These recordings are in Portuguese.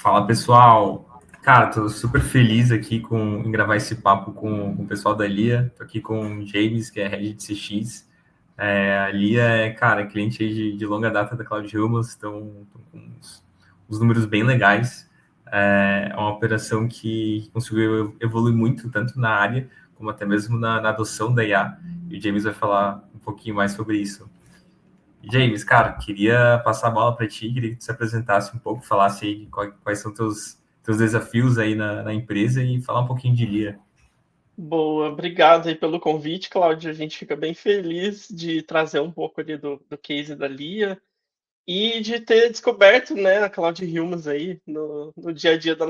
Fala pessoal, cara, tô super feliz aqui em gravar esse papo com o pessoal da Lia. Tô aqui com o James, que é head de CX. A Lia é, cara, cliente aí de longa data da Cloud Humans, estão com uns números bem legais. É uma operação que conseguiu evoluir muito, tanto na área, como até mesmo na adoção da IA. E o James vai falar um pouquinho mais sobre isso. James, cara, queria passar a bola para ti, queria que tu se apresentasse um pouco, falasse aí quais são teus desafios aí na empresa e falar um pouquinho de Lia. Boa, obrigado aí pelo convite, Cláudio. A gente fica bem feliz de trazer um pouco ali do case da Lia e de ter descoberto, né, a Cloud Humans aí no dia a dia da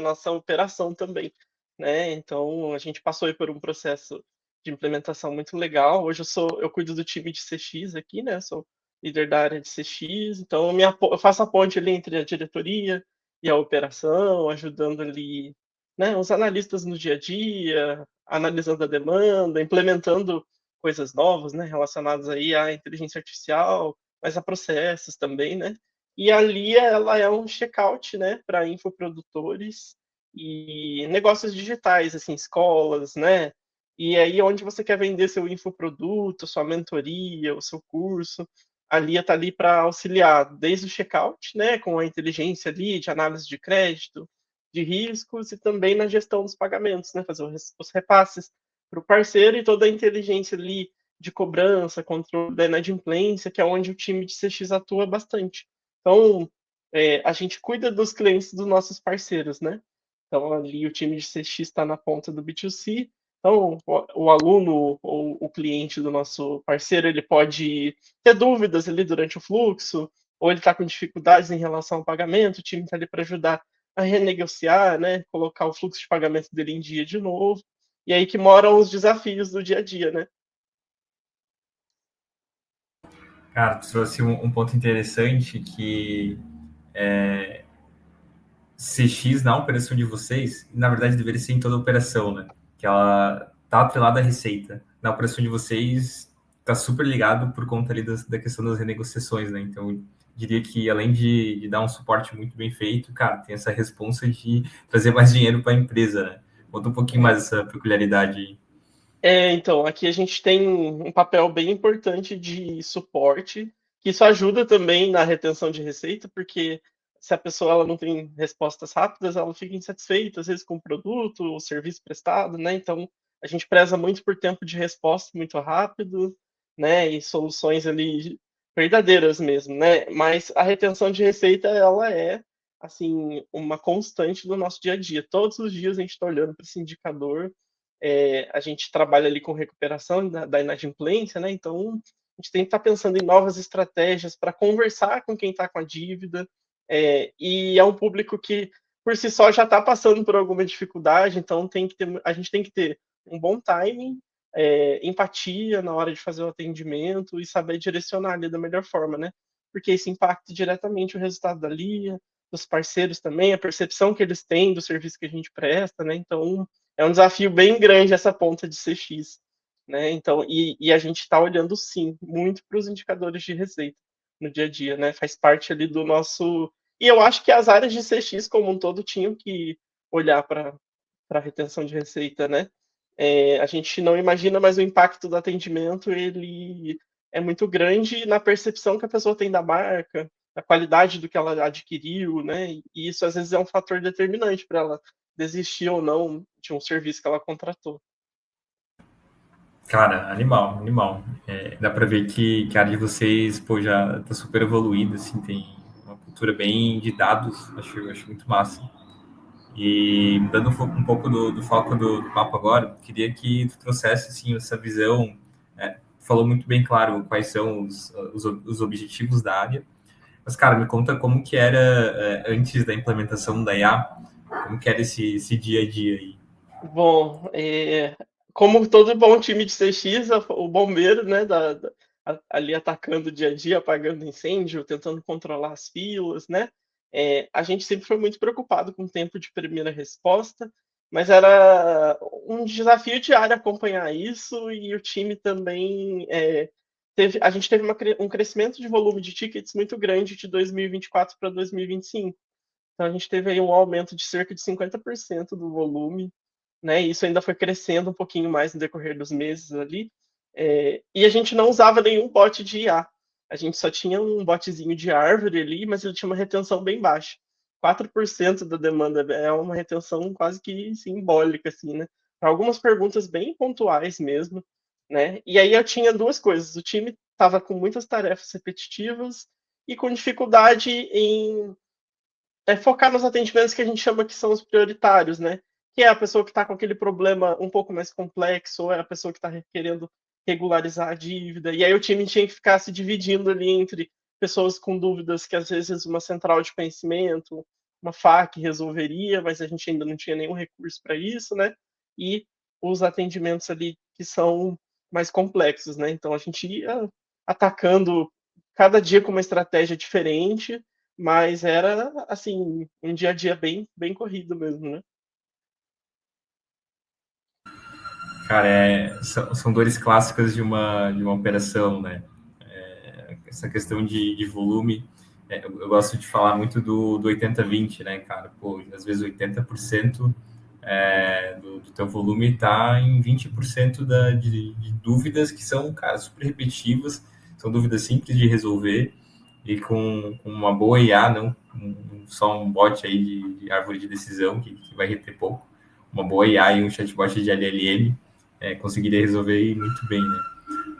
nossa operação também, né? Então, a gente passou aí por um processo de implementação muito legal. Hoje eu cuido do time de CX aqui, né? Sou líder da área de CX, então eu faço a ponte ali entre a diretoria e a operação, ajudando ali, né, os analistas no dia a dia, analisando a demanda, implementando coisas novas, né, relacionadas aí à inteligência artificial, mas a processos também, né? E a Lia, ela é um checkout, né, para infoprodutores e negócios digitais, assim, escolas, né? E aí, onde você quer vender seu infoproduto, sua mentoria, o seu curso, a Lia está ali para auxiliar desde o checkout, né, com a inteligência ali de análise de crédito, de riscos e também na gestão dos pagamentos, né, fazer os repasses para o parceiro e toda a inteligência ali de cobrança, controle da inadimplência, que é onde o time de CX atua bastante. Então, a gente cuida dos clientes dos nossos parceiros, né? Então, ali o time de CX está na ponta do B2C. Então, o aluno ou o cliente do nosso parceiro, ele pode ter dúvidas ali durante o fluxo, ou ele está com dificuldades em relação ao pagamento, o time está ali para ajudar a renegociar, né? Colocar o fluxo de pagamento dele em dia de novo. E aí que moram os desafios do dia a dia, né? Cara, tu trouxe um ponto interessante que CX na operação de vocês, na verdade deveria ser em toda a operação, né? Que ela tá atrelada à receita. Na operação de vocês tá super ligado por conta ali da questão das renegociações, né? Então, diria que além de dar um suporte muito bem feito, cara, tem essa responsa de trazer mais dinheiro para a empresa, né? Conta um pouquinho mais essa peculiaridade aí. Então, aqui a gente tem um papel bem importante de suporte, que isso ajuda também na retenção de receita, porque se a pessoa ela não tem respostas rápidas, ela fica insatisfeita, às vezes, com o produto ou serviço prestado, né? Então, a gente preza muito por tempo de resposta muito rápido, né? E soluções ali verdadeiras mesmo, né? Mas a retenção de receita, ela é, assim, uma constante do nosso dia a dia. Todos os dias a gente está olhando para esse indicador, a gente trabalha ali com recuperação da inadimplência, né? Então, a gente tem que estar pensando em novas estratégias para conversar com quem está com a dívida, e é um público que, por si só, já está passando por alguma dificuldade, então a gente tem que ter um bom timing, empatia na hora de fazer o atendimento e saber direcionar ali da melhor forma, né? Porque isso impacta diretamente o resultado da LIA, dos parceiros também, a percepção que eles têm do serviço que a gente presta, né? Então, é um desafio bem grande essa ponta de CX, né? Então, a gente está olhando sim muito para os indicadores de receita no dia a dia, né? Faz parte ali do nosso. E eu acho que as áreas de CX como um todo tinham que olhar para a retenção de receita, né? A gente não imagina, mas o impacto do atendimento ele é muito grande na percepção que a pessoa tem da marca, a qualidade do que ela adquiriu, né? E isso às vezes é um fator determinante para ela desistir ou não de um serviço que ela contratou. Cara, animal, animal. Dá para ver que a área de vocês, pô, já tá super evoluída, assim, tem uma cultura bem de dados, acho muito massa. E dando um pouco do foco do papo agora, queria que tu trouxesse assim, essa visão. Falou muito bem claro quais são os objetivos da área, mas, cara, me conta como que era antes da implementação da IA, como que era esse dia a dia aí. Bom, como todo bom time de CX, o bombeiro, né, ali atacando o dia a dia, apagando incêndio, tentando controlar as filas, né? A gente sempre foi muito preocupado com o tempo de primeira resposta, mas era um desafio diário acompanhar isso e o time também a gente teve um crescimento de volume de tickets muito grande de 2024 para 2025. Então a gente teve aí um aumento de cerca de 50% do volume, né? E isso ainda foi crescendo um pouquinho mais no decorrer dos meses ali. E a gente não usava nenhum bot de IA. A gente só tinha um botzinho de árvore ali, mas ele tinha uma retenção bem baixa. 4% da demanda é uma retenção quase que simbólica, assim, né? Para algumas perguntas bem pontuais mesmo, né? E aí eu tinha duas coisas. O time estava com muitas tarefas repetitivas e com dificuldade em focar nos atendimentos que a gente chama que são os prioritários, né? Que é a pessoa que está com aquele problema um pouco mais complexo, ou é a pessoa que está querendo regularizar a dívida. E aí o time tinha que ficar se dividindo ali entre pessoas com dúvidas que às vezes uma central de conhecimento, uma FAQ resolveria, mas a gente ainda não tinha nenhum recurso para isso, né? E os atendimentos ali que são mais complexos, né? Então a gente ia atacando cada dia com uma estratégia diferente, mas era, assim, um dia a dia bem corrido mesmo, né? Cara, são dores clássicas de uma operação, né? Essa questão de volume, eu gosto de falar muito do 80-20, né, cara? Pô, às vezes 80% do teu volume está em 20% de dúvidas que são, cara, super repetitivas, são dúvidas simples de resolver e com uma boa IA, não só um bot aí de árvore de decisão que vai reter pouco, uma boa IA e um chatbot de LLM conseguiria resolver muito bem, né?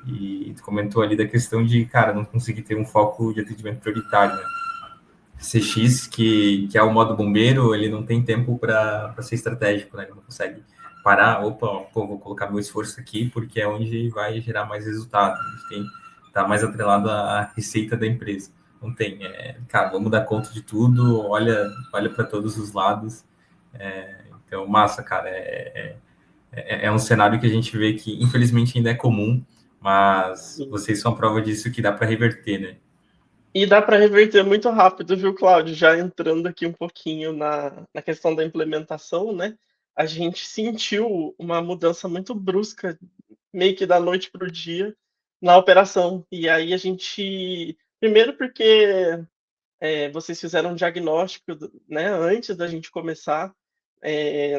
E tu comentou ali da questão de, cara, não conseguir ter um foco de atendimento prioritário, né? CX, que é o modo bombeiro, ele não tem tempo para ser estratégico, né? Ele não consegue parar, opa, pô, vou colocar meu esforço aqui porque é onde vai gerar mais resultado. A gente tem tá mais atrelado à receita da empresa. Não tem, cara, vamos dar conta de tudo, olha para todos os lados. Então, massa, cara, é um cenário que a gente vê que infelizmente ainda é comum, mas Sim. vocês são prova disso que dá para reverter, né? E dá para reverter muito rápido, viu, Cláudio? Já entrando aqui um pouquinho na questão da implementação, né? A gente sentiu uma mudança muito brusca, meio que da noite para o dia, na operação. E aí a gente. Primeiro porque vocês fizeram um diagnóstico, né, antes da gente começar,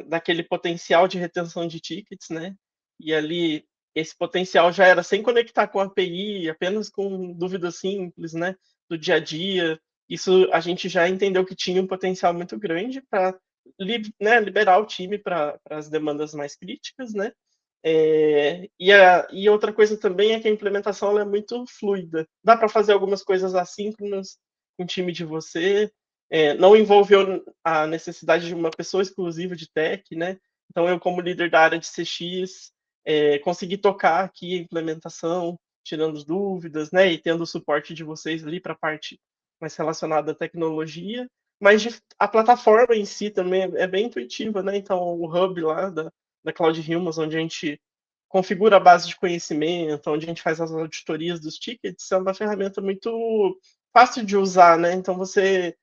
daquele potencial de retenção de tickets, né? E ali esse potencial já era sem conectar com a API, apenas com dúvidas simples, né, do dia a dia. Isso a gente já entendeu que tinha um potencial muito grande para, né, liberar o time para as demandas mais críticas, né? E outra coisa também é que a implementação ela é muito fluida. Dá para fazer algumas coisas assíncronas com o time de você. Não envolveu a necessidade de uma pessoa exclusiva de tech, né? Então, eu, como líder da área de CX, consegui tocar aqui a implementação, tirando as dúvidas, né? E tendo o suporte de vocês ali para a parte mais relacionada à tecnologia. Mas a plataforma em si também é bem intuitiva, né? Então, o hub lá da Cloud Humans, onde a gente configura a base de conhecimento, onde a gente faz as auditorias dos tickets, é uma ferramenta muito fácil de usar, né? Então você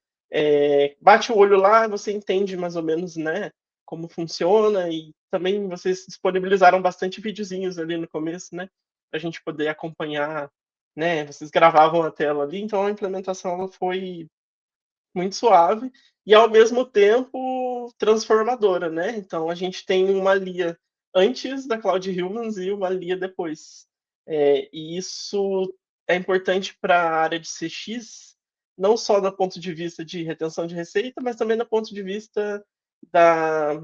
bate o olho lá, você entende mais ou menos, né, como funciona e também vocês disponibilizaram bastante videozinhos ali no começo, né, para a gente poder acompanhar, né? Vocês gravavam a tela ali, então a implementação ela foi muito suave e ao mesmo tempo transformadora, né? Então a gente tem uma Lia antes da Cloud Humans e uma Lia depois. E isso é importante para a área de CX, não só do ponto de vista de retenção de receita, mas também do ponto de vista da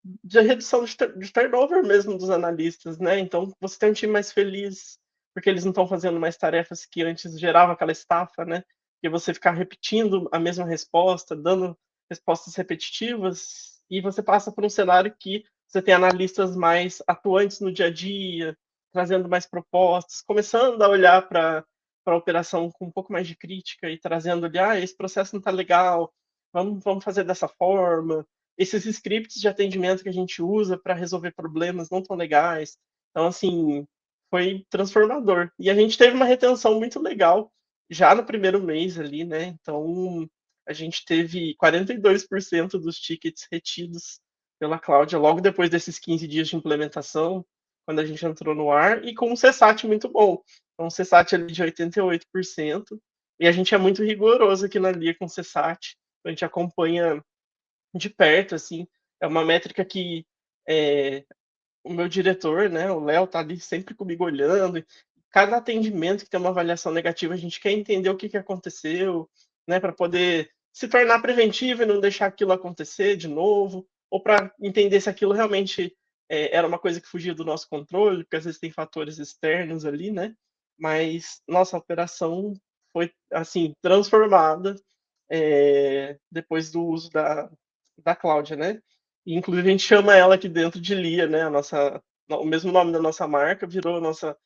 de redução de turnover mesmo dos analistas, né? Então você tem um time mais feliz porque eles não estão fazendo mais tarefas que antes gerava aquela estafa, né? E você ficar repetindo a mesma resposta, dando respostas repetitivas, e você passa por um cenário que você tem analistas mais atuantes no dia a dia, trazendo mais propostas, começando a olhar para a operação com um pouco mais de crítica e trazendo ali, esse processo não está legal, vamos fazer dessa forma. Esses scripts de atendimento que a gente usa para resolver problemas não tão legais. Então, assim, foi transformador. E a gente teve uma retenção muito legal já no primeiro mês ali, né? Então, a gente teve 42% dos tickets retidos pela Cláudia logo depois desses 15 dias de implementação, quando a gente entrou no ar, e com um CSAT muito bom. Então, um CSAT ali de 88%. E a gente é muito rigoroso aqui na Lia com CSAT. a gente acompanha de perto, assim. É uma métrica que o meu diretor, né, o Léo, tá ali sempre comigo olhando. E cada atendimento que tem uma avaliação negativa, a gente quer entender o que, que aconteceu, né, para poder se tornar preventivo e não deixar aquilo acontecer de novo, ou para entender se aquilo realmente era uma coisa que fugia do nosso controle, porque às vezes tem fatores externos ali, né? Mas nossa operação foi assim transformada depois do uso da Cláudia, né? E, inclusive, a gente chama ela aqui dentro de Lia, né? O mesmo nome da nossa marca virou a nossa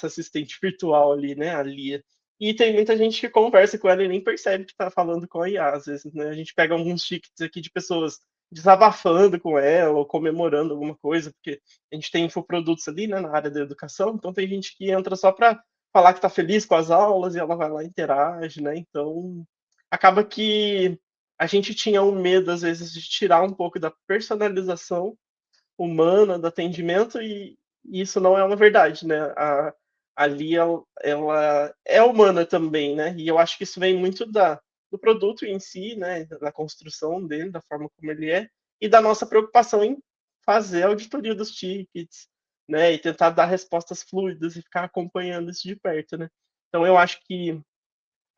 assistente virtual ali, né? A Lia. E tem muita gente que conversa com ela e nem percebe que está falando com a IA, às vezes, né? A gente pega alguns tickets aqui de pessoas desabafando com ela ou comemorando alguma coisa, porque a gente tem infoprodutos ali, né, na área da educação, então tem gente que entra só para falar que está feliz com as aulas e ela vai lá e interage, né? Então, acaba que a gente tinha um medo, às vezes, de tirar um pouco da personalização humana do atendimento e isso não é uma verdade, né? A Lia, ela é humana também, né? E eu acho que isso vem muito do produto em si, né? Da construção dele, da forma como ele é, e da nossa preocupação em fazer a auditoria dos tickets, né? E tentar dar respostas fluidas e ficar acompanhando isso de perto, né? Então eu acho que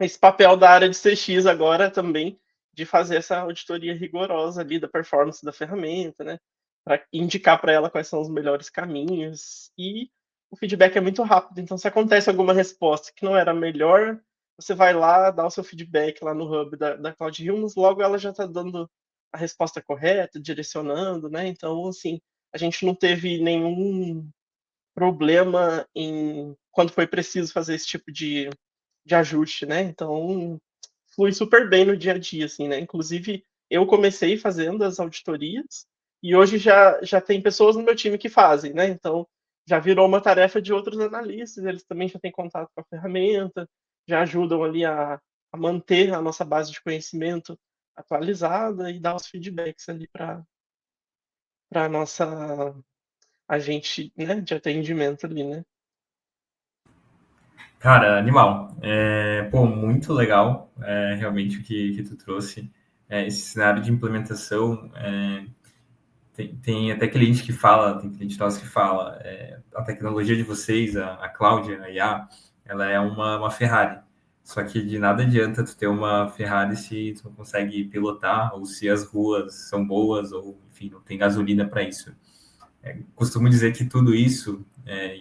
esse papel da área de CX agora também, de fazer essa auditoria rigorosa ali da performance da ferramenta, né? Para indicar para ela quais são os melhores caminhos. E o feedback é muito rápido, então se acontece alguma resposta que não era a melhor, você vai lá, dá o seu feedback lá no hub da Cloud Humans, logo ela já está dando a resposta correta, direcionando, né? Então, assim, a gente não teve nenhum problema quando foi preciso fazer esse tipo de ajuste, né? Então, flui super bem no dia a dia, assim, né? Inclusive, eu comecei fazendo as auditorias e hoje já tem pessoas no meu time que fazem, né? Então, já virou uma tarefa de outros analistas, eles também já têm contato com a ferramenta, já ajudam ali a manter a nossa base de conhecimento atualizada e dar os feedbacks ali para nossa agente, né, de atendimento ali, né? Cara, animal. Pô, muito legal, realmente, que tu trouxe. Esse cenário de implementação, tem até cliente que fala, tem cliente nosso que fala, a tecnologia de vocês, a Cláudia, a IA, ela é uma Ferrari. Só que de nada adianta tu ter uma Ferrari se tu não consegue pilotar, ou se as ruas são boas, ou, enfim, não tem gasolina para isso. Costumo dizer que tudo isso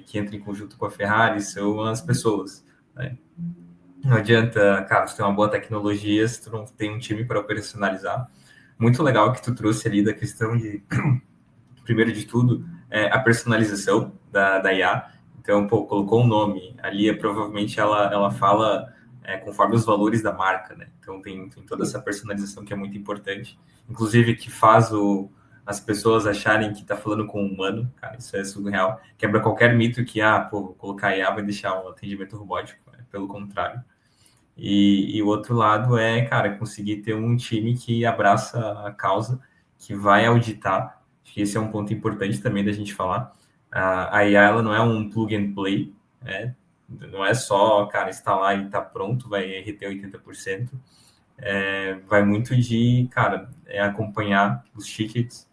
que entra em conjunto com a Ferrari são as pessoas, né? Não adianta, cara, tu ter uma boa tecnologia se tu não tem um time para operacionalizar. Muito legal que tu trouxe ali da questão de, primeiro de tudo, a personalização da IA. Então, pô, colocou um nome ali, provavelmente ela fala conforme os valores da marca, né? Então, tem toda essa personalização que é muito importante. Inclusive, que faz as pessoas acharem que está falando com um humano, cara, isso é surreal. Quebra qualquer mito que, pô, colocar IA vai deixar um atendimento robótico, pelo contrário. E o outro lado cara, conseguir ter um time que abraça a causa, que vai auditar. Acho que esse é um ponto importante também da gente falar. A IA, ela não é um plug and play, né? Não é só, cara, instalar e tá pronto, vai reter 80%. Vai muito de, cara, acompanhar os tickets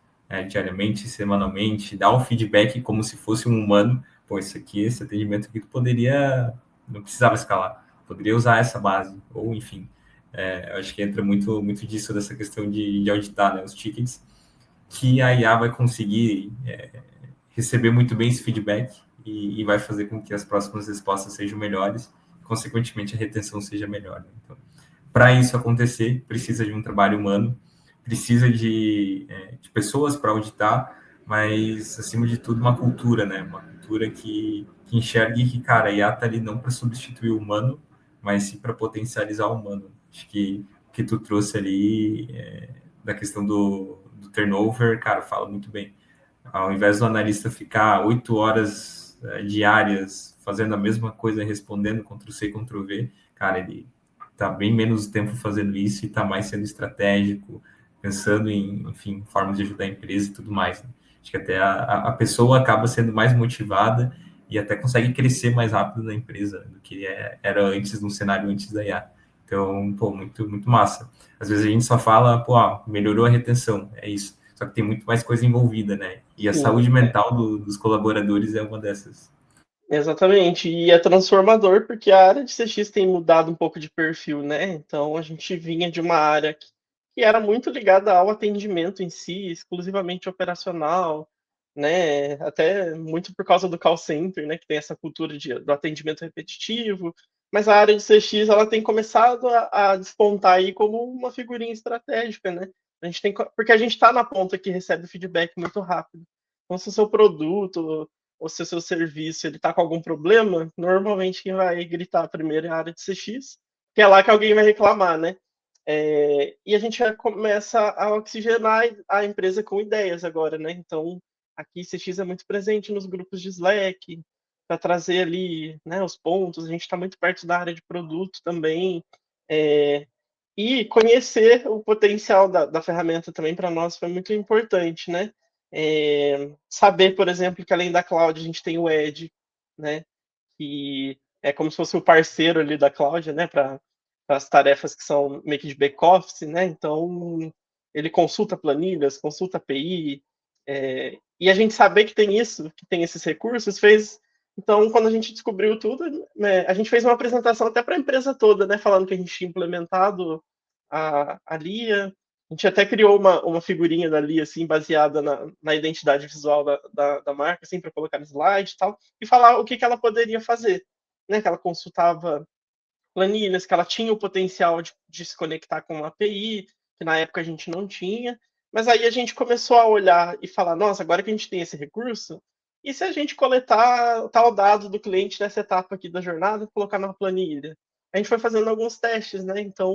diariamente, semanalmente, dar um feedback como se fosse um humano. Pô, esse atendimento aqui, tu poderia, não precisava escalar, poderia usar essa base, ou enfim. Eu acho que entra muito disso, dessa questão de auditar, né, os tickets, que a IA vai conseguir receber muito bem esse feedback e vai fazer com que as próximas respostas sejam melhores, consequentemente a retenção seja melhor. Né? Então, para isso acontecer, precisa de um trabalho humano, precisa de pessoas para auditar, mas, acima de tudo, uma cultura, né? Uma cultura que enxergue que, cara, a IA está ali não para substituir o humano, mas sim para potencializar o humano. Acho que tu trouxe ali da questão do turnover, cara, fala muito bem. Ao invés do analista ficar 8 horas diárias fazendo a mesma coisa, respondendo Ctrl+C, Ctrl+V, cara, ele está bem menos tempo fazendo isso e está mais sendo estratégico, pensando em, enfim, formas de ajudar a empresa e tudo mais. Né? Acho que até a pessoa acaba sendo mais motivada e até consegue crescer mais rápido na empresa do que era antes, no cenário antes da IA. Então, pô, muito, muito massa. Às vezes a gente só fala, pô, melhorou a retenção, é isso. Só que tem muito mais coisa envolvida, né? E a Sim, saúde mental dos colaboradores é uma dessas. exatamente. E é transformador porque a área de CX tem mudado um pouco de perfil, né? Então a gente vinha de uma área que era muito ligada ao atendimento em si, exclusivamente operacional, né? Até muito por causa do call center, né? Que tem essa cultura do atendimento repetitivo. Mas a área de CX ela tem começado a despontar aí como uma figurinha estratégica, né? A gente tem, porque a gente está na ponta que recebe feedback muito rápido. Então, se o seu produto ou se o seu serviço ele está com algum problema, normalmente quem vai gritar primeiro é a área de CX, que é lá que alguém vai reclamar, né? E a gente já começa a oxigenar a empresa com ideias agora, né? Então, aqui CX é muito presente nos grupos de Slack, para trazer ali, né, os pontos. A gente está muito perto da área de produto também. E conhecer o potencial da ferramenta também para nós foi muito importante, né? Saber, por exemplo, que além da cloud a gente tem o Edge, né? Que é como se fosse o parceiro ali da cloud, né? Para as tarefas que são meio que de back-office, né? Então, ele consulta planilhas, consulta API, e a gente saber que tem isso, que tem esses recursos, fez. Então, quando a gente descobriu tudo, né, a gente fez uma apresentação até para a empresa toda, né? Falando que a gente tinha implementado a Lia. A gente até criou uma figurinha da Lia, assim, baseada na identidade visual da marca, assim, para colocar no slide e tal, e falar o que ela poderia fazer, né? Que ela consultava planilhas, que ela tinha o potencial de se conectar com uma API, que na época a gente não tinha, mas aí a gente começou a olhar e falar, nossa, agora que a gente tem esse recurso, e se a gente coletar tal dado do cliente nessa etapa aqui da jornada e colocar na planilha? A gente foi fazendo alguns testes, né? Então,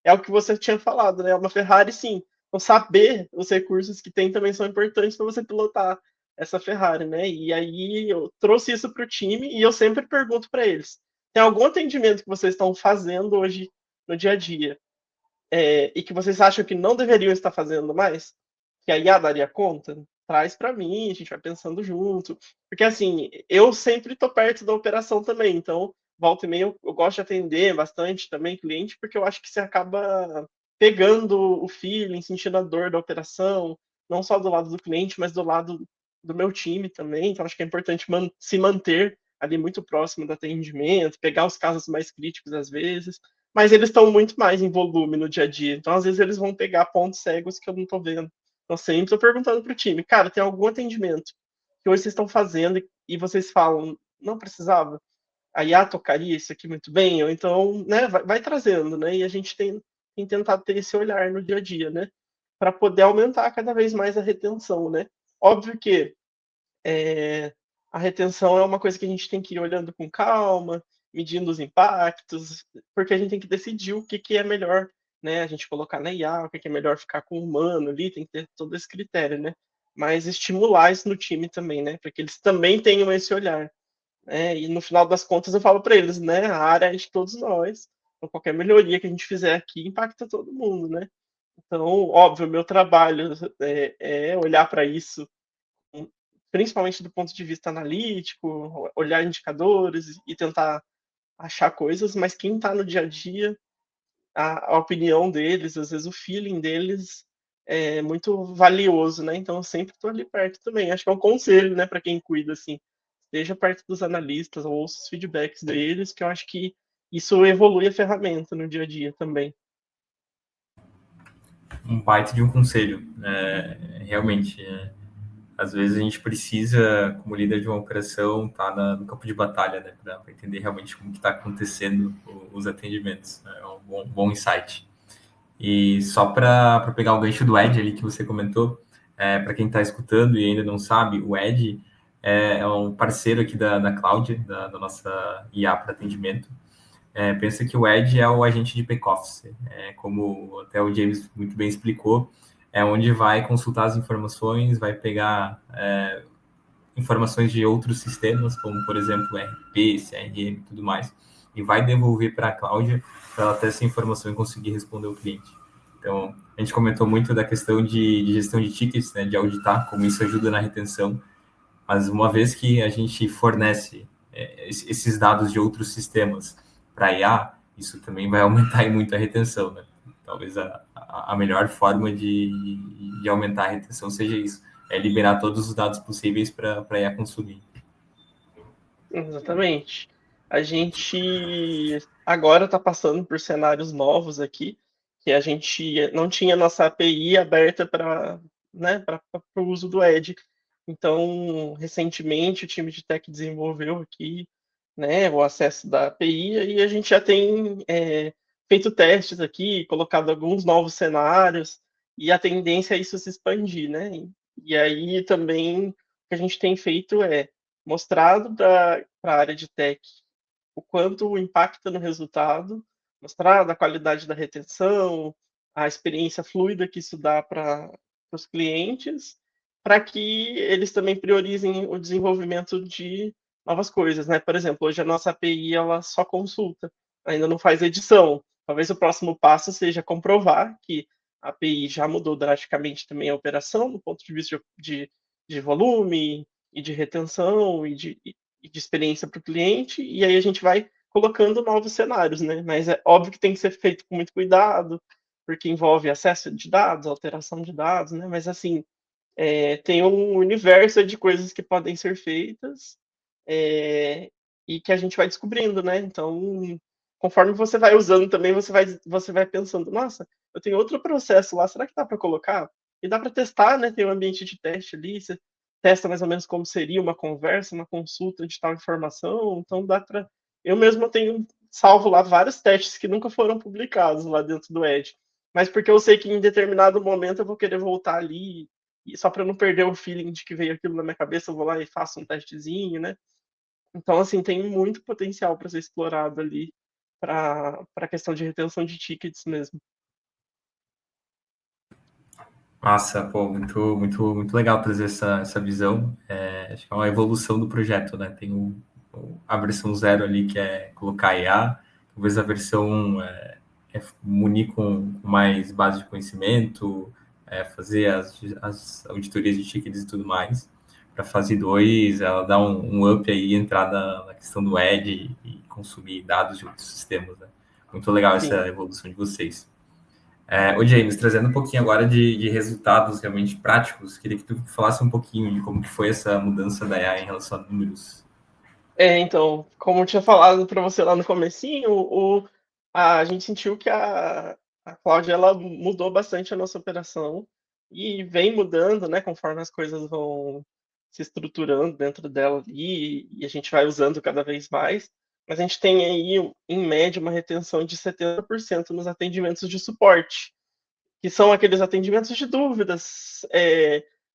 é o que você tinha falado, né? Uma Ferrari, sim. Então, saber os recursos que tem também são importantes para você pilotar essa Ferrari, né? E aí eu trouxe isso para o time e eu sempre pergunto para eles: tem algum atendimento que vocês estão fazendo hoje no dia a dia e que vocês acham que não deveriam estar fazendo mais? Que a IA daria conta? Traz para mim, a gente vai pensando junto. Porque, assim, eu sempre estou perto da operação também, então, volta e meia, eu gosto de atender bastante também cliente, porque eu acho que você acaba pegando o feeling, sentindo a dor da operação, não só do lado do cliente, mas do lado do meu time também. Então, acho que é importante se manter ali muito próximo do atendimento, pegar os casos mais críticos às vezes, mas eles estão muito mais em volume no dia a dia. Então, às vezes, eles vão pegar pontos cegos que eu não estou vendo. Então, sempre estou perguntando para o time, cara, tem algum atendimento que hoje vocês estão fazendo e vocês falam, não precisava? A IA tocaria isso aqui muito bem? Ou então, né, vai trazendo, né? E a gente tem tentado ter esse olhar no dia a dia, né? Para poder aumentar cada vez mais a retenção, né? Óbvio que a retenção é uma coisa que a gente tem que ir olhando com calma, medindo os impactos, porque a gente tem que decidir o que, que é melhor, né? A gente colocar na IA, o que, que é melhor ficar com o humano ali, tem que ter todo esse critério, né? Mas estimular isso no time também, né? Para que eles também tenham esse olhar. E no final das contas eu falo para eles, né? A área é de todos nós. Então, qualquer melhoria que a gente fizer aqui impacta todo mundo, né? Então, óbvio, o meu trabalho é olhar para isso principalmente do ponto de vista analítico, olhar indicadores e tentar achar coisas, mas quem está no dia a dia, a opinião deles, às vezes o feeling deles é muito valioso, né? Então eu sempre estou ali perto também. Acho que é um conselho, né, para quem cuida assim, esteja perto dos analistas, ouça os feedbacks deles, que eu acho que isso evolui a ferramenta no dia a dia também. Um baita de um conselho. Realmente, às vezes a gente precisa, como líder de uma operação, estar no campo de batalha, né, para entender realmente como está acontecendo os atendimentos. É um bom insight. E só para pegar o gancho do Ed ali que você comentou, para quem está escutando e ainda não sabe, o Ed é um parceiro aqui da Cloud, da nossa IA para atendimento. Pensa que o Ed é o agente de back-office, como até o James muito bem explicou, é onde vai consultar as informações, vai pegar informações de outros sistemas, como, por exemplo, RP, CRM e tudo mais, e vai devolver para a Cláudia para ela ter essa informação e conseguir responder o cliente. Então, a gente comentou muito da questão de gestão de tickets, né, de auditar, como isso ajuda na retenção, mas uma vez que a gente fornece esses dados de outros sistemas para a IA, isso também vai aumentar muito a retenção, né? Talvez a melhor forma de aumentar a retenção seja isso, é liberar todos os dados possíveis para a IA consumir. Exatamente. A gente agora está passando por cenários novos aqui, que a gente não tinha nossa API aberta para, né, para o uso do Edge. Então, recentemente, o time de tech desenvolveu aqui, né, o acesso da API e a gente já tem feito testes aqui, colocado alguns novos cenários e a tendência é isso se expandir, né? E aí também o que a gente tem feito é mostrado para a área de tech o quanto impacta no resultado, mostrado a qualidade da retenção, a experiência fluida que isso dá para os clientes, para que eles também priorizem o desenvolvimento de novas coisas, né? Por exemplo, hoje a nossa API ela só consulta, ainda não faz edição. Talvez o próximo passo seja comprovar que a API já mudou drasticamente também a operação, do ponto de vista de volume, e de retenção e de experiência para o cliente, e aí a gente vai colocando novos cenários, né? Mas é óbvio que tem que ser feito com muito cuidado, porque envolve acesso de dados, alteração de dados, né? Mas assim, tem um universo de coisas que podem ser feitas e que a gente vai descobrindo, né? Então, conforme você vai usando também, você vai pensando, nossa, eu tenho outro processo lá, será que dá para colocar? E dá para testar, né? Tem um ambiente de teste ali, você testa mais ou menos como seria uma conversa, uma consulta de tal informação, então dá para. Eu mesmo tenho salvo lá vários testes que nunca foram publicados lá dentro do Edge, mas porque eu sei que em determinado momento eu vou querer voltar ali e só para não perder o feeling de que veio aquilo na minha cabeça, eu vou lá e faço um testezinho, né? Então, assim, tem muito potencial para ser explorado ali para a questão de retenção de tickets mesmo. Massa, pô, muito legal trazer essa visão. Acho que é uma evolução do projeto, né? Tem a versão 0 ali, que é colocar IA, talvez a versão 1 é munir com mais base de conhecimento, fazer as auditorias de tickets e tudo mais. Para fase 2, ela dá um up aí, entrar na questão do Edge e consumir dados de outros sistemas, né? Muito legal Sim. essa evolução de vocês. Ô James, trazendo um pouquinho agora de resultados realmente práticos, queria que tu falasse um pouquinho de como que foi essa mudança da IA em relação a números. Então, como eu tinha falado para você lá no comecinho, a gente sentiu que a Cláudia ela mudou bastante a nossa operação e vem mudando, né, conforme as coisas vão se estruturando dentro dela ali e a gente vai usando cada vez mais. Mas a gente tem aí, em média, uma retenção de 70% nos atendimentos de suporte, que são aqueles atendimentos de dúvidas,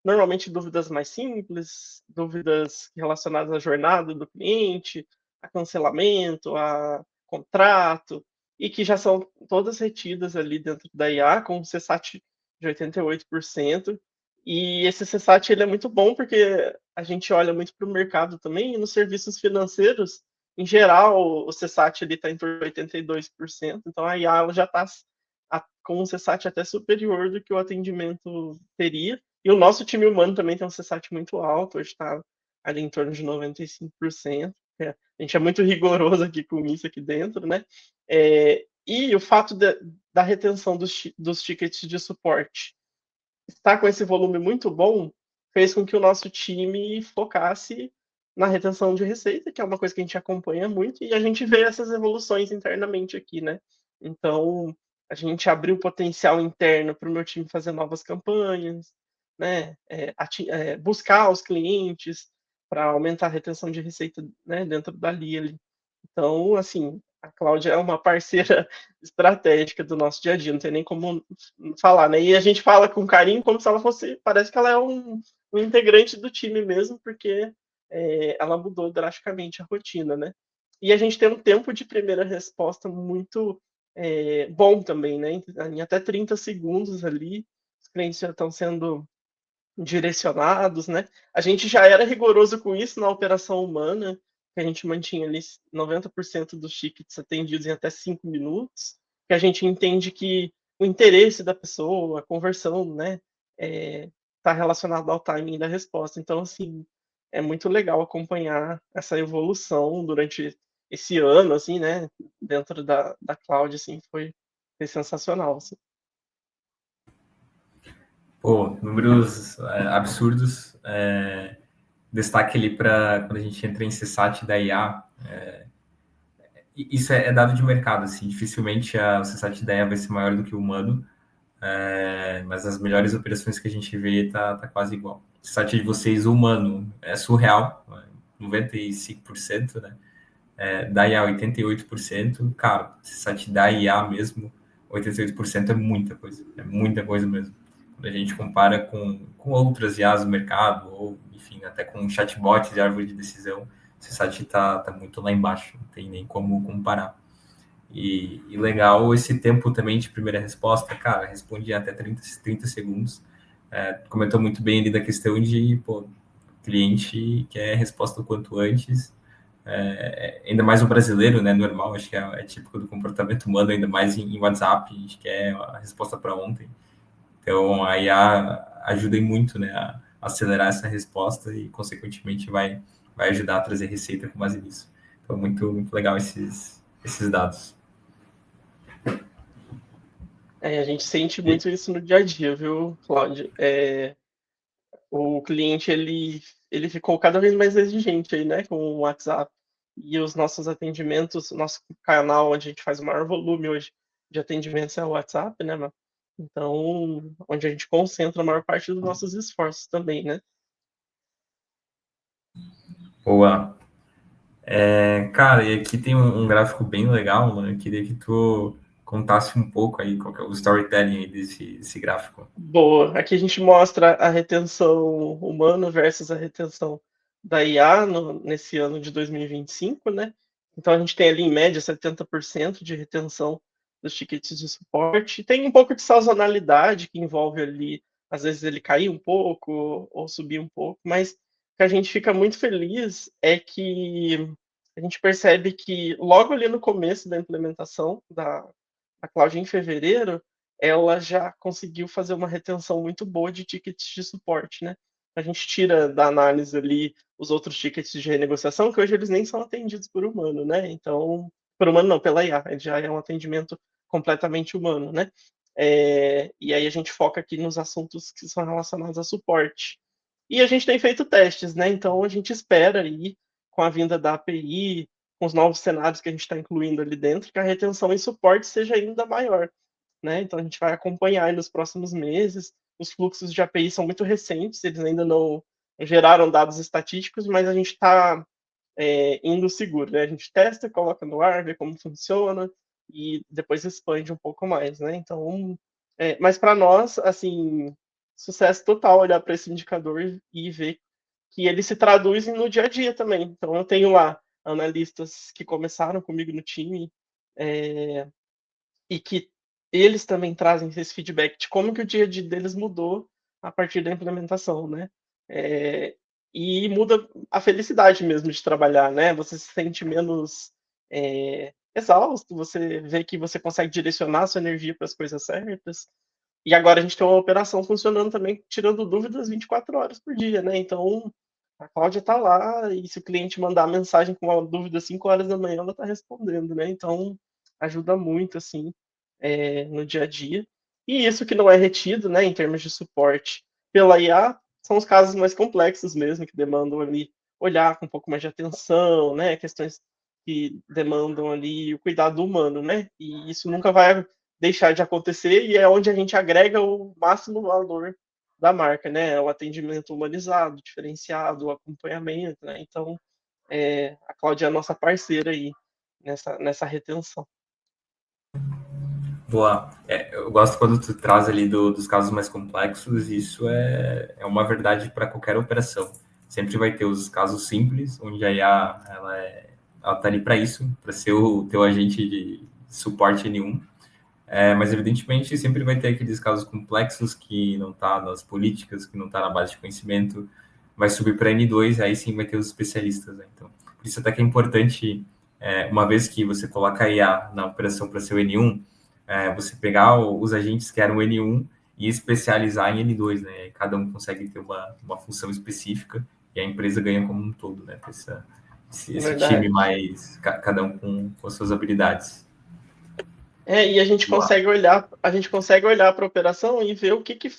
normalmente dúvidas mais simples, dúvidas relacionadas à jornada do cliente, a cancelamento, a contrato, e que já são todas retidas ali dentro da IA com um CSAT de 88%. E esse CSAT ele é muito bom porque a gente olha muito para o mercado também, e nos serviços financeiros, em geral, o CSAT está em torno de 82%, então a IA ela já está com um CSAT até superior do que o atendimento teria. E o nosso time humano também tem um CSAT muito alto, hoje está ali em torno de 95%. A gente é muito rigoroso aqui com isso aqui dentro, né? E o fato da retenção dos tickets de suporte estar com esse volume muito bom fez com que o nosso time focasse na retenção de receita, que é uma coisa que a gente acompanha muito, e a gente vê essas evoluções internamente aqui, né? Então, a gente abriu potencial interno para o meu time fazer novas campanhas, né? Buscar os clientes para aumentar a retenção de receita, né, dentro da ali. Então, assim, a Cláudia é uma parceira estratégica do nosso dia a dia, não tem nem como falar, né? E a gente fala com carinho como se ela fosse, parece que ela é um integrante do time mesmo, porque ela mudou drasticamente a rotina, né? E a gente tem um tempo de primeira resposta muito bom também, né? Em até 30 segundos ali, os clientes já estão sendo direcionados, né? A gente já era rigoroso com isso na operação humana, que a gente mantinha ali 90% dos tickets atendidos em até 5 minutos, que a gente entende que o interesse da pessoa, a conversão, né, está relacionado ao timing da resposta. Então, assim, é muito legal acompanhar essa evolução durante esse ano, assim, né, dentro da cloud, assim, foi sensacional, assim. Pô, números absurdos. Destaque ali para quando a gente entra em CSAT da IA. Isso é dado de mercado, assim. Dificilmente o CSAT da IA vai ser maior do que o humano, mas as melhores operações que a gente vê tá quase igual. O CSAT de vocês, humano, é surreal, 95%, né? Da IA, 88%. Cara, CSAT da IA mesmo, 88% é muita coisa mesmo. Quando a gente compara com outras IAs do mercado, ou, enfim, até com chatbots de árvore de decisão, o CSAT tá muito lá embaixo, não tem nem como comparar. E legal esse tempo também de primeira resposta, cara, respondi até 30 segundos. Comentou muito bem ali da questão de, pô, cliente quer resposta o quanto antes, ainda mais o brasileiro, né, normal, acho que é típico do comportamento humano, ainda mais em WhatsApp, a gente quer a resposta para ontem. Então, a IA ajuda muito, né, a acelerar essa resposta e, consequentemente, vai ajudar a trazer receita com base nisso. Então, muito legal esses dados. A gente sente muito isso no dia a dia, viu, Cláudio? O cliente, ele ficou cada vez mais exigente aí, né, com o WhatsApp. E os nossos atendimentos, nosso canal onde a gente faz o maior volume hoje de atendimentos é o WhatsApp, né, mano? Então, onde a gente concentra a maior parte dos nossos esforços também, né? Boa. Cara, e aqui tem um gráfico bem legal, mano. Eu queria que tu contasse um pouco aí qual que é o storytelling aí desse gráfico. Boa. Aqui a gente mostra a retenção humana versus a retenção da IA nesse ano de 2025, né? Então a gente tem ali em média 70% de retenção dos tickets de suporte. Tem um pouco de sazonalidade que envolve ali, às vezes ele cair um pouco ou subir um pouco, mas o que a gente fica muito feliz é que a gente percebe que logo ali no começo da implementação da Cloud em fevereiro, ela já conseguiu fazer uma retenção muito boa de tickets de suporte, né? A gente tira da análise ali os outros tickets de renegociação, que hoje eles nem são atendidos por humano, né? Então, por humano não, pela IA, já é um atendimento completamente humano, né? E aí a gente foca aqui nos assuntos que são relacionados a suporte. E a gente tem feito testes, né? Então a gente espera aí, com a vinda da API, com os novos cenários que a gente está incluindo ali dentro, que a retenção e suporte seja ainda maior, né? Então a gente vai acompanhar nos próximos meses. Os fluxos de API são muito recentes, eles ainda não geraram dados estatísticos, mas a gente está indo seguro, né? A gente testa, coloca no ar, vê como funciona e depois expande um pouco mais, né? Então, mas para nós, assim, sucesso total olhar para esse indicador e ver que ele se traduz no dia a dia também. Então, eu tenho lá analistas que começaram comigo no time, e que eles também trazem esse feedback de como que o dia a dia deles mudou a partir da implementação, né? É, e muda a felicidade mesmo de trabalhar, né? Você se sente menos exausto, você vê que você consegue direcionar a sua energia para as coisas certas. E agora a gente tem uma operação funcionando também, tirando dúvidas 24 horas por dia, né? Então, a Cláudia está lá e se o cliente mandar mensagem com uma dúvida às 5 horas da manhã, ela está respondendo, né? Então, ajuda muito, assim, no dia a dia. E isso que não é retido, né, em termos de suporte pela IA, são os casos mais complexos mesmo, que demandam ali olhar com um pouco mais de atenção, né, questões que demandam ali o cuidado humano, né? E isso nunca vai deixar de acontecer e é onde a gente agrega o máximo valor da marca, né? O atendimento humanizado, diferenciado, o acompanhamento, né? Então, a Cláudia é a nossa parceira aí nessa retenção. Boa. Eu gosto quando tu traz ali dos casos mais complexos, isso é uma verdade para qualquer operação. Sempre vai ter os casos simples, onde a IA ela tá ali para isso, para ser o teu agente de suporte N1. Mas, evidentemente, sempre vai ter aqueles casos complexos que não está nas políticas, que não está na base de conhecimento, vai subir para N2, aí sim vai ter os especialistas. Né? Então, por isso até que é importante, uma vez que você coloca a IA na operação para ser o N1, você pegar os agentes que eram N1 e especializar em N2, né? Cada um consegue ter uma função específica e a empresa ganha como um todo, né? esse time mais, cada um com as suas habilidades. E a gente consegue olhar para a operação e ver o que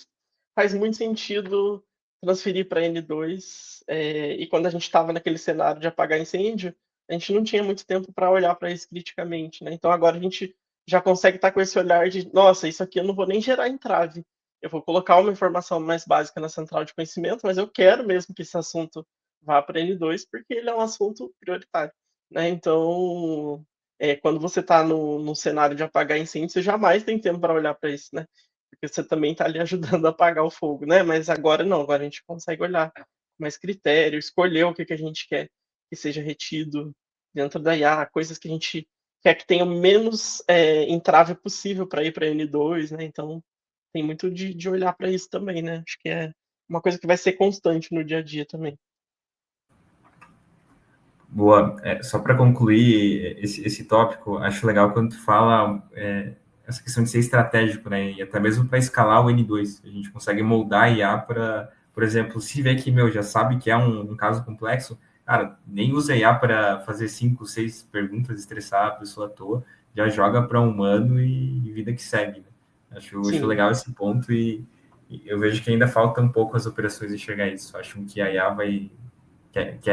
faz muito sentido transferir para N2. E quando a gente estava naquele cenário de apagar incêndio, a gente não tinha muito tempo para olhar para isso criticamente, né? Então agora a gente já consegue estar com esse olhar de, nossa, isso aqui eu não vou nem gerar entrave. Eu vou colocar uma informação mais básica na central de conhecimento, mas eu quero mesmo que esse assunto vá para N2 porque ele é um assunto prioritário, né? Então, quando você está no cenário de apagar incêndio, você jamais tem tempo para olhar para isso, né? Porque você também está ali ajudando a apagar o fogo, né? Mas agora não, agora a gente consegue olhar com mais critério, escolher o que a gente quer que seja retido dentro da IA, coisas que a gente quer que tenha menos entrave possível para ir para N2, né? Então, tem muito de olhar para isso também, né? Acho que é uma coisa que vai ser constante no dia a dia também. Boa. Só para concluir esse tópico, acho legal quando tu fala essa questão de ser estratégico, né? E até mesmo para escalar o N2. A gente consegue moldar a IA para, por exemplo, se vê que, já sabe que é um caso complexo, cara, nem usa a IA para fazer 5, 6 perguntas, estressar a pessoa à toa, já joga para um humano e vida que segue, né? Acho legal esse ponto e eu vejo que ainda falta um pouco as operações enxergar isso. Acho que a IA vai que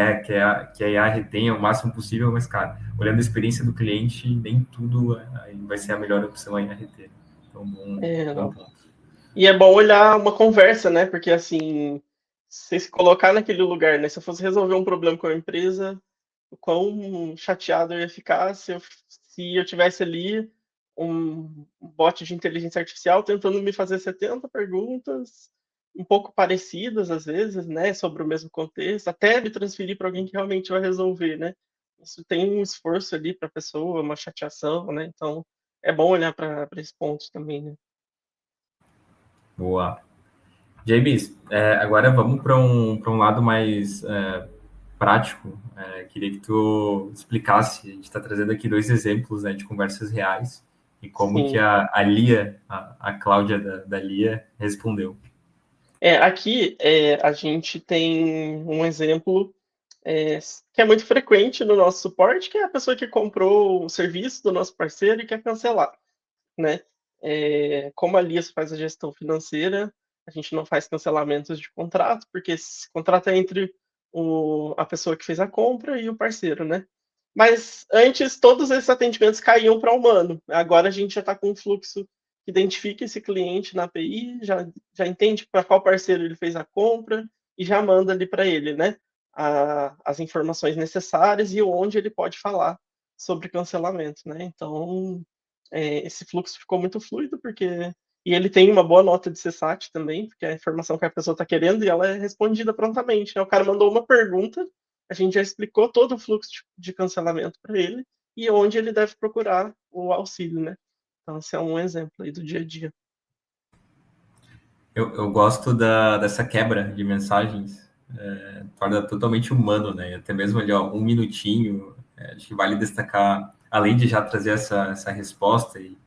a IA retenha o máximo possível, mas, cara, olhando a experiência do cliente, nem tudo vai ser a melhor opção aí a reter. Então, bom ponto. E é bom olhar uma conversa, né? Porque, assim, se colocar naquele lugar, né? Se eu fosse resolver um problema com a empresa, o quão chateado eu ia ficar se eu tivesse ali um bot de inteligência artificial tentando me fazer 70 perguntas, um pouco parecidas às vezes, né, sobre o mesmo contexto, até me transferir para alguém que realmente vai resolver, né? Isso tem um esforço ali para a pessoa, uma chateação, né? Então é bom olhar para esse ponto também, né? Boa. James, agora vamos para um lado mais prático. Queria que tu explicasse, a gente está trazendo aqui 2 exemplos, né, de conversas reais e como Sim. que a Lia, a Cláudia da Lia, respondeu. Aqui a gente tem um exemplo que é muito frequente no nosso suporte, que é a pessoa que comprou o serviço do nosso parceiro e quer cancelar, né? Como a Lia faz a gestão financeira, a gente não faz cancelamentos de contrato, porque esse contrato é entre a pessoa que fez a compra e o parceiro, né? Mas antes, todos esses atendimentos caíam para o humano. Agora a gente já está com um fluxo que identifica esse cliente na API, já entende para qual parceiro ele fez a compra e já manda ali para ele, né? As informações necessárias e onde ele pode falar sobre cancelamento, né? Então, esse fluxo ficou muito fluido, e ele tem uma boa nota de CSAT também, porque é a informação que a pessoa está querendo e ela é respondida prontamente, né? O cara mandou uma pergunta, a gente já explicou todo o fluxo de cancelamento para ele e onde ele deve procurar o auxílio, né? Então, esse é um exemplo aí do dia a dia. Eu gosto dessa quebra de mensagens, torna totalmente humano, né? Até mesmo ali, ó, 1 minutinho, acho que vale destacar, além de já trazer essa resposta e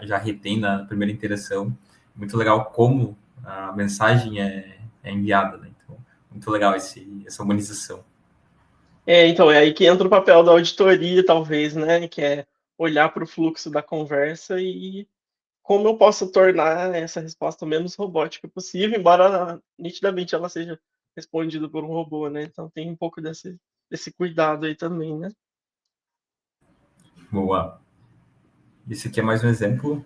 já retém na primeira interação, muito legal como a mensagem é enviada, né? Então, muito legal essa humanização. Então, é aí que entra o papel da auditoria, talvez, né? Que é olhar para o fluxo da conversa e como eu posso tornar essa resposta o menos robótica possível, embora nitidamente ela seja respondida por um robô, né? Então tem um pouco desse cuidado aí também, né? Boa. Isso aqui é mais um exemplo.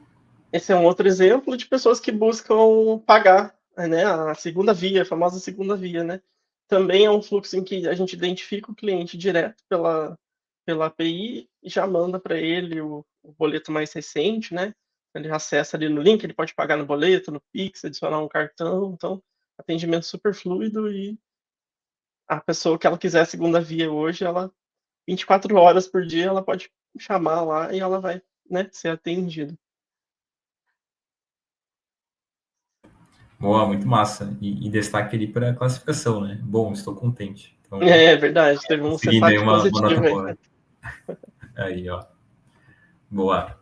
Esse é um outro exemplo de pessoas que buscam pagar, né? A segunda via, a famosa segunda via, né? Também é um fluxo em que a gente identifica o cliente direto pela API e já manda para ele o boleto mais recente, né? Ele acessa ali no link, ele pode pagar no boleto, no Pix, adicionar um cartão. Então, atendimento super fluido e a pessoa que ela quiser a segunda via hoje, 24 horas por dia, ela pode chamar lá e ela vai, né, ser atendida. Boa, muito massa. E destaque ali para a classificação, né? Bom, estou contente. Então, É verdade, teve um seguindo aí CSAT uma nota positivo aí. boa. Aí, ó. Boa.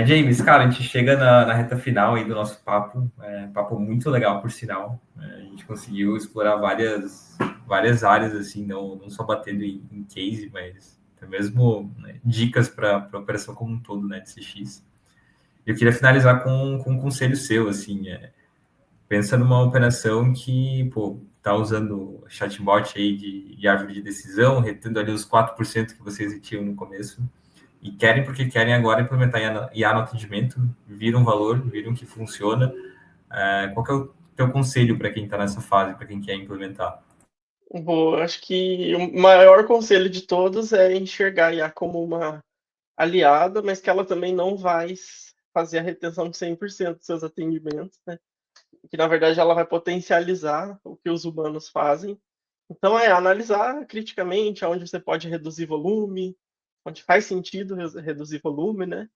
James, cara, a gente chega na reta final aí do nosso papo. Papo muito legal, por sinal. A gente conseguiu explorar várias várias áreas, assim, não só batendo em case, mas até mesmo, né, dicas para a operação como um todo, né, de CX. Eu queria finalizar com um conselho seu, assim, pensa numa operação que, pô, tá usando chatbot aí de árvore de decisão, retendo ali os 4% que vocês tinham no começo, e querem porque querem agora implementar IA no atendimento, viram valor, viram que funciona. Qual que é o teu conselho para quem está nessa fase, para quem quer implementar? Acho que o maior conselho de todos é enxergar a IA como uma aliada, mas que ela também não vai fazer a retenção de 100% dos seus atendimentos, né? Que na verdade ela vai potencializar o que os humanos fazem. Então é analisar criticamente aonde você pode reduzir volume, onde faz sentido reduzir volume, né?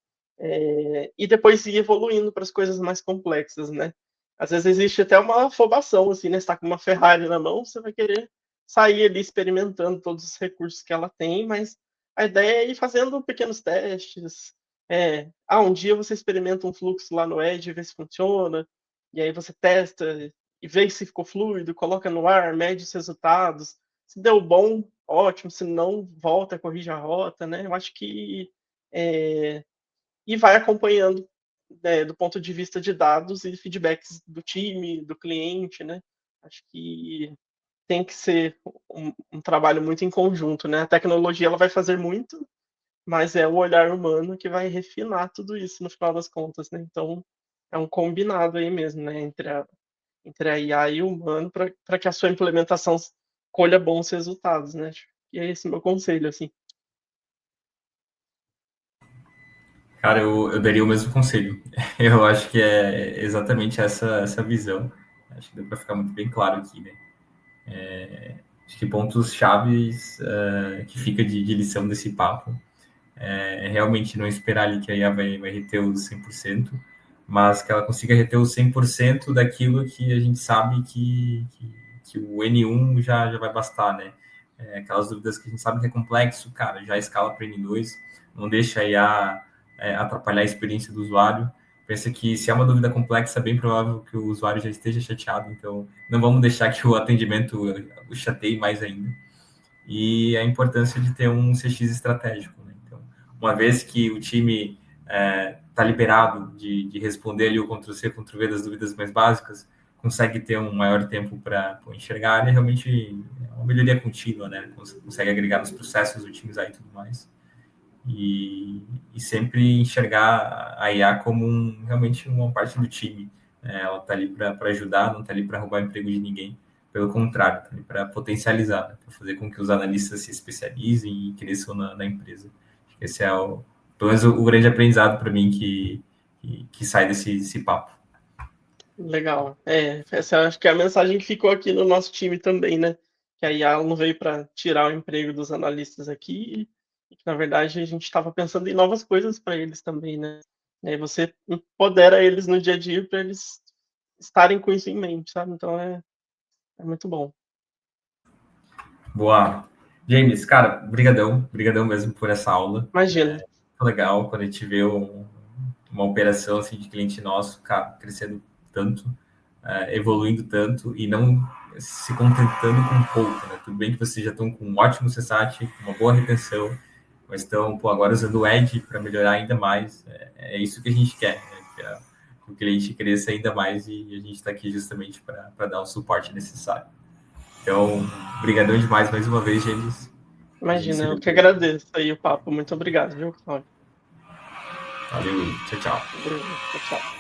E depois ir evoluindo para as coisas mais complexas, né? Às vezes existe até uma afobação, assim, né? Você está com uma Ferrari na mão, você vai querer sair ali experimentando todos os recursos que ela tem, mas a ideia é ir fazendo pequenos testes. Um dia você experimenta um fluxo lá no Edge, vê se funciona, e aí você testa e vê se ficou fluido, coloca no ar, mede os resultados. Se deu bom, ótimo, se não, volta, corrige a rota, né? Eu acho que e vai acompanhando, né, do ponto de vista de dados e feedbacks do time, do cliente, né? Acho que tem que ser um trabalho muito em conjunto, né? A tecnologia ela vai fazer muito, mas é o olhar humano que vai refinar tudo isso no final das contas, né? Então é um combinado aí mesmo, né? Entre a IA e o humano para que a sua implementação colha bons resultados, né? E é esse o meu conselho, assim. Cara, eu daria o mesmo conselho. Eu acho que é exatamente essa visão. Acho que deu para ficar muito bem claro aqui, né? Acho que pontos chaves que fica de lição desse papo realmente não esperar ali que a IA vai reter os 100%, mas que ela consiga reter os 100% daquilo que a gente sabe que o N1 já vai bastar, né? Aquelas dúvidas que a gente sabe que é complexo, cara, já escala para N2, não deixa a IA atrapalhar a experiência do usuário. Pensa que se é uma dúvida complexa, é bem provável que o usuário já esteja chateado, então não vamos deixar que o atendimento o chateie mais ainda. E a importância de ter um CX estratégico, né? Então, uma vez que o time está liberado de responder ali o Ctrl-C, Ctrl-V das dúvidas mais básicas, consegue ter um maior tempo para enxergar, e realmente é uma melhoria contínua, né? Consegue agregar nos processos, otimizar e tudo mais. E sempre enxergar a IA como realmente uma parte do time. Ela está ali para ajudar, não está ali para roubar o emprego de ninguém. Pelo contrário, está ali para potencializar, né? Para fazer com que os analistas se especializem e cresçam na empresa. Acho que esse é pelo menos o grande aprendizado para mim que sai desse papo. Legal. Essa acho que é a mensagem que ficou aqui no nosso time também, né? Que a IA não veio para tirar o emprego dos analistas aqui, e que, na verdade, a gente estava pensando em novas coisas para eles também, né? E aí você empodera eles no dia a dia para eles estarem com isso em mente, sabe? Então é muito bom. Boa. James, cara, brigadão mesmo por essa aula. Imagina. Legal quando a gente vê uma operação assim, de cliente nosso, cara, crescendo tanto, evoluindo tanto e não se contentando com pouco, né? Tudo bem que vocês já estão com um ótimo CSAT, uma boa retenção, mas estão agora usando o Edge para melhorar ainda mais. É isso que a gente quer, né? Que o cliente cresça ainda mais e a gente está aqui justamente para dar o suporte necessário. Então, brigadão demais mais uma vez, James. Imagina, eu que agradeço aí o papo. Muito obrigado, viu, Cláudio? Valeu, tchau, tchau. Beleza, tchau, tchau.